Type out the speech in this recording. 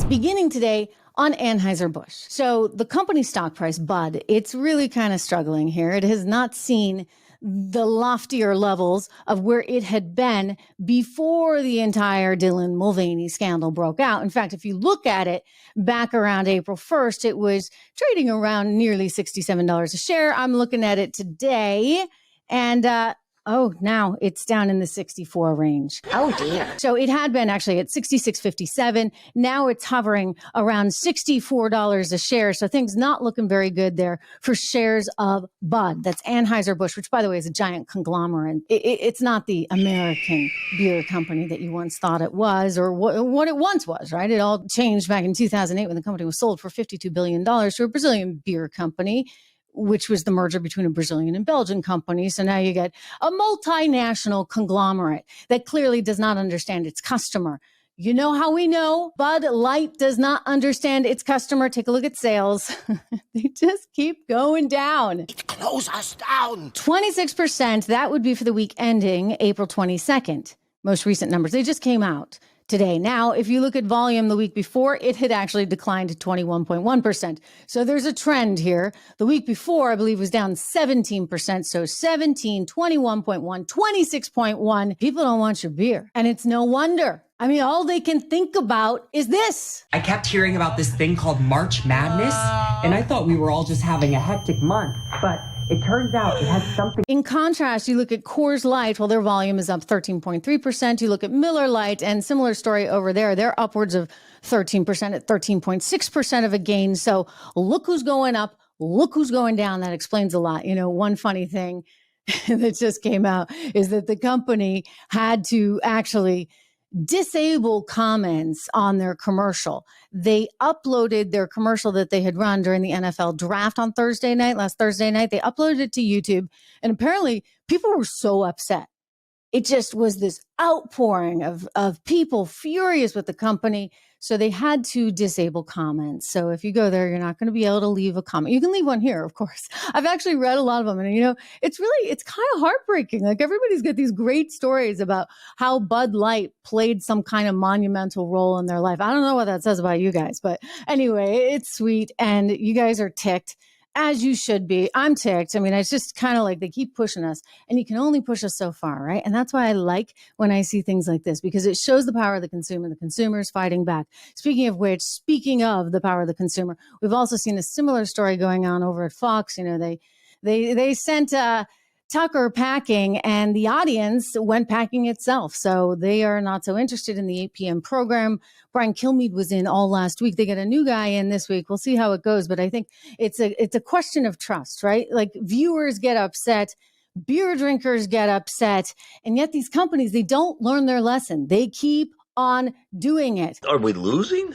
beginning today on Anheuser-Busch. So the company stock price, Bud, it's really kind of struggling here. It has not seen the loftier levels of where it had been before the entire Dylan Mulvaney scandal broke out. In fact, if you look at it back around April 1st, it was trading around nearly $67 a share. I'm looking at it today, and now it's down in the 64 range. Oh, dear. So it had been actually at 66.57. Now it's hovering around $64 a share. So things not looking very good there for shares of Bud. That's Anheuser-Busch, which, by the way, is a giant conglomerate. It's not the American beer company that you once thought it was, or what it once was, right? It all changed back in 2008 when the company was sold for $52 billion to a Brazilian beer company, which was the merger between a Brazilian and Belgian company. So now you get a multinational conglomerate that clearly does not understand its customer. You know how we know Bud Light does not understand its customer? Take a look at sales. They just keep going down. Close us down. 26%, that would be for the week ending April 22nd. Most recent numbers, they just came out today. Now, if you look at volume the week before, it had actually declined to 21.1%. So there's a trend here. The week before, I believe, was down 17%. So 17, 21.1, 26.1. People don't want your beer. And it's no wonder. I mean, all they can think about is this. I kept hearing about this thing called March Madness, and I thought we were all just having a hectic month, but it turns out it had something. In contrast, you look at Coors Light, well, their volume is up 13.3%. You look at Miller Lite, and similar story over there. They're upwards of 13% at 13.6% of a gain. So look who's going up, look who's going down. That explains a lot. You know, one funny thing that just came out is that the company had to actually disable comments on their commercial. They uploaded their commercial that they had run during the NFL draft on last Thursday night. They uploaded it to YouTube, and apparently people were so upset. It just was this outpouring of people furious with the company. So they had to disable comments. So if you go there, you're not going to be able to leave a comment. You can leave one here, of course. I've actually read a lot of them. And, you know, it's kind of heartbreaking. Like, everybody's got these great stories about how Bud Light played some kind of monumental role in their life. I don't know what that says about you guys. But anyway, it's sweet. And you guys are ticked, as you should be. I'm ticked. I mean, it's just kind of like they keep pushing us, and you can only push us so far, right? And that's why I like when I see things like this, because it shows the power of the consumer. The consumer is fighting back. Speaking of which, speaking of the power of the consumer, we've also seen a similar story going on over at Fox. You know, they sent Tucker packing, and the audience went packing itself. So they are not so interested in the 8 p.m. program. Brian Kilmeade was in all last week. They get a new guy in this week. We'll see how it goes. But I think it's a question of trust, right? Like, viewers get upset, beer drinkers get upset, and yet these companies, they don't learn their lesson. They keep on doing it. Are we losing?